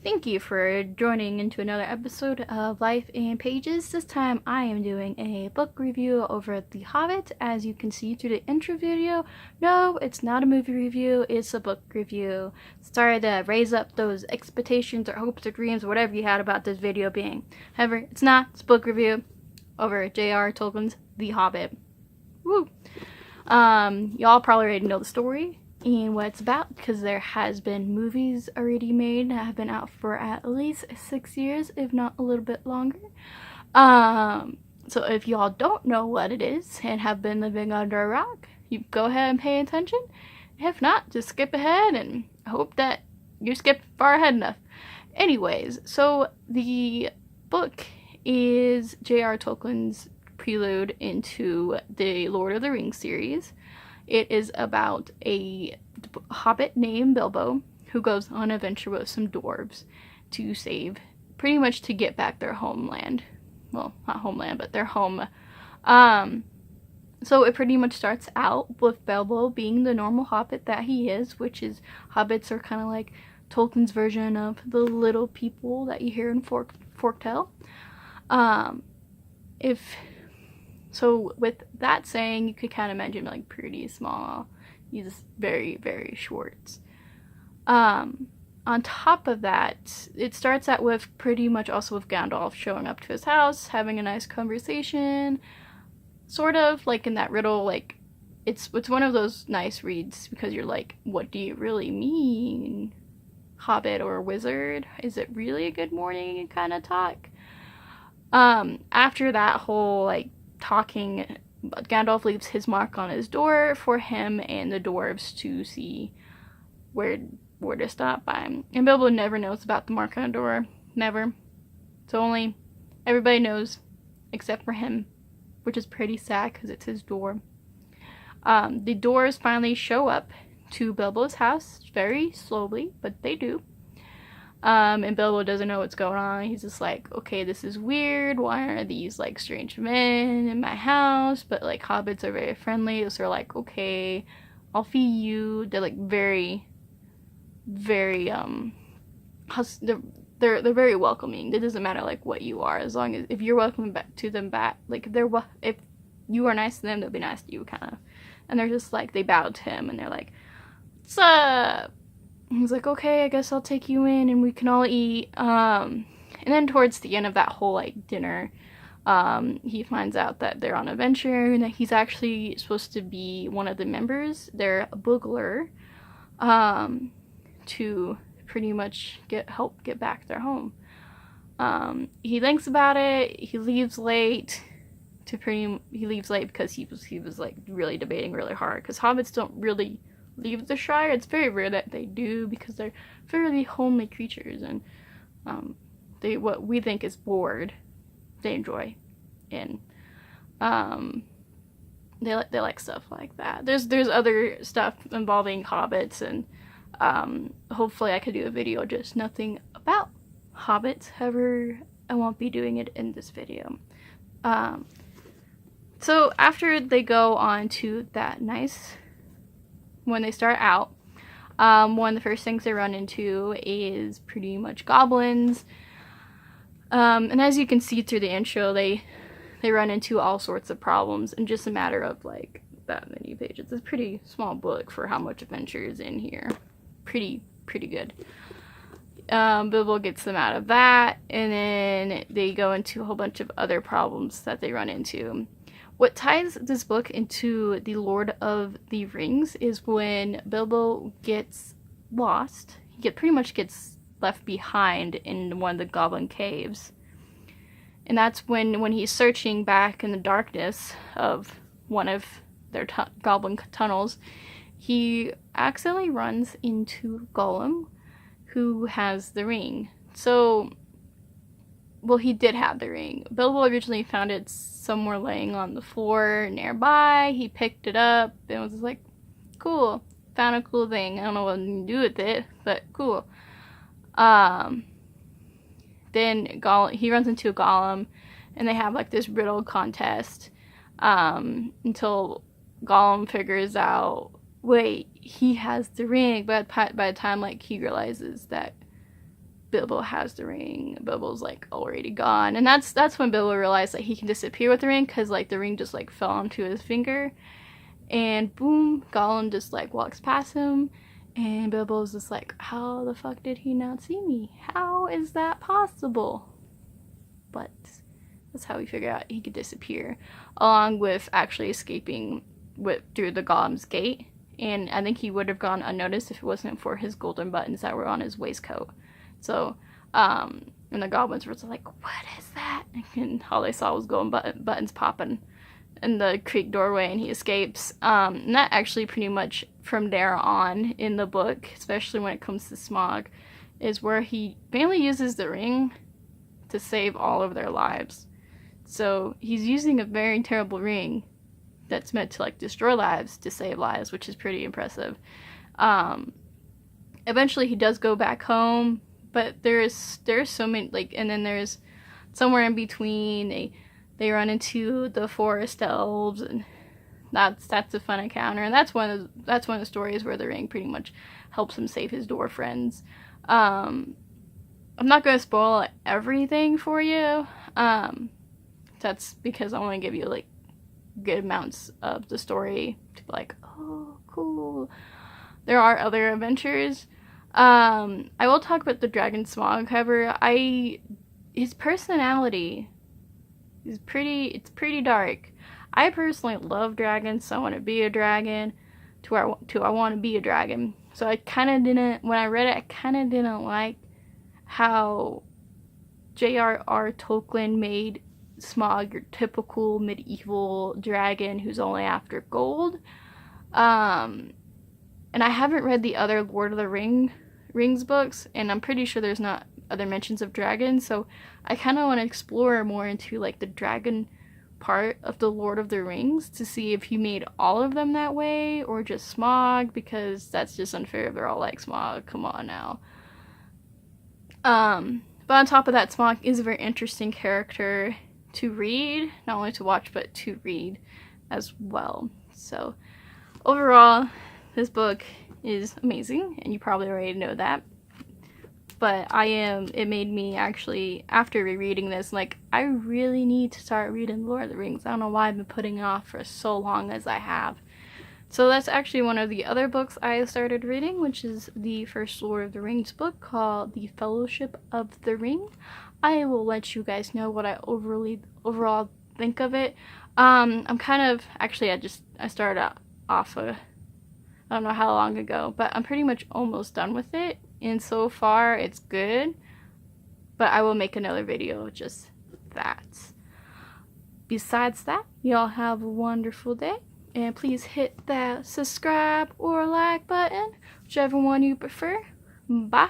Thank you for joining into another episode of Life in Pages. This time I am doing a book review over The Hobbit. As you can see through the intro video, no, it's not a movie review, it's a book review. Sorry to raise up those expectations or hopes or dreams or whatever you had about this video being. However, it's not, it's a book review over J.R. Tolkien's The Hobbit. Woo! Y'all probably already know the story and what it's about, because there has been movies already made that have been out for at least 6 years, if not a little bit longer. So if y'all don't know what it is and have been living under a rock, you go ahead and pay attention. If not, just skip ahead and hope that you skip far ahead enough. Anyways, so the book is J.R. Tolkien's prelude into the Lord of the Rings series. It is about a hobbit named Bilbo who goes on an adventure with some dwarves to save, pretty much to get back their homeland. Well, not homeland, but their home. So it pretty much starts out with Bilbo being the normal hobbit that he is, which is, hobbits are kind of like Tolkien's version of the little people that you hear in Folktale. So with that saying, you could kind of imagine like pretty small. He's very, very short. On top of that, it starts out with pretty much also with Gandalf showing up to his house, having a nice conversation, sort of like in that riddle, like it's one of those nice reads because you're like, what do you really mean, hobbit or wizard? Is it really a good morning kind of talk? After that whole like talking, Gandalf leaves his mark on his door for him and the dwarves to see where to stop by. And Bilbo never knows about the mark on the door. Never. So only everybody knows except for him, which is pretty sad because it's his door. The dwarves finally show up to Bilbo's house very slowly, but they do. And Bilbo doesn't know what's going on. He's just like, okay, this is weird. Why are these like strange men in my house? But like hobbits are very friendly, so they're like, okay, I'll feed you. They're like very, very they're very welcoming. It doesn't matter like what you are, as long as if you're welcoming back to them back. Like if you are nice to them, they'll be nice to you, kind of. And they're just like, they bow to him and they're like, what's up? He's like, okay, I guess I'll take you in and we can all eat. And then towards the end of that whole like dinner, he finds out that they're on a venture and that he's actually supposed to be one of the members. They're a boogler, to pretty much help get back their home. He thinks about it. He leaves late because he was like really debating really hard, because hobbits don't really leave the Shire. It's very rare that they do because they're fairly homely creatures, and they, what we think is bored, they enjoy, and they like stuff like that. There's other stuff involving hobbits, and hopefully I could do a video just nothing about hobbits. However, I won't be doing it in this video. So after they go on to that nice, when they start out, one of the first things they run into is pretty much goblins. And as you can see through the intro, they run into all sorts of problems in just a matter of like that many pages. It's a pretty small book for how much adventure is in here. Pretty good. Bilbo gets them out of that, and then they go into a whole bunch of other problems that they run into. What ties this book into the Lord of the Rings is when Bilbo gets lost. He pretty much gets left behind in one of the goblin caves. And that's when he's searching back in the darkness of one of their goblin tunnels, he accidentally runs into Gollum, who has the ring. So, well, he did have the ring. Bilbo originally found it somewhere laying on the floor nearby. He picked it up and was like, cool, found a cool thing. I don't know what to do with it, but cool. Then he runs into a Gollum, and they have like this riddle contest, until Gollum figures out, wait, he has the ring, but by the time like he realizes that Bilbo has the ring, Bilbo's like already gone, and that's when Bilbo realized that he can disappear with the ring, because like the ring just like fell onto his finger, and boom, Gollum just like walks past him, and Bilbo's just like, how the fuck did he not see me? How is that possible? But that's how we figured out he could disappear, along with actually escaping through the Gollum's gate. And I think he would have gone unnoticed if it wasn't for his golden buttons that were on his waistcoat. So, and the goblins were like, what is that? And all they saw was golden buttons popping in the creek doorway, and he escapes. And that actually pretty much from there on in the book, especially when it comes to Smaug, is where he mainly uses the ring to save all of their lives. So he's using a very terrible ring that's meant to like destroy lives to save lives, which is pretty impressive. Eventually he does go back home, but there's so many, like, and then there's somewhere in between they run into the forest elves, and that's a fun encounter, and that's one of the stories where the ring pretty much helps him save his dwarf friends. I'm not going to spoil everything for you. That's because I want to give you like good amounts of the story to be like, oh, cool. There are other adventures. I will talk about the dragon Smaug. However, his personality is pretty dark. I personally love dragons, so I want to be a dragon. I want to be a dragon. So I kind of didn't, when I read it, I kind of didn't like how J.R.R. Tolkien made Smaug your typical medieval dragon who's only after gold. And I haven't read the other Lord of the Rings books, and I'm pretty sure there's not other mentions of dragons, so I kind of want to explore more into like the dragon part of the Lord of the Rings to see if he made all of them that way or just Smaug, because that's just unfair if they're all like Smaug. Come on now. But on top of that, Smaug is a very interesting character to read, not only to watch, but to read as well. So overall, this book is amazing, and you probably already know that. But it made me actually, after rereading this, like, I really need to start reading Lord of the Rings. I don't know why I've been putting it off for so long as I have. So that's actually one of the other books I started reading, which is the first Lord of the Rings book called The Fellowship of the Ring. I will let you guys know what I overall think of it. I'm kind of, actually I started off I don't know how long ago, but I'm pretty much almost done with it. And so far, it's good. But I will make another video of just that. Besides that, y'all have a wonderful day. And please hit that subscribe or like button, whichever one you prefer. Bye.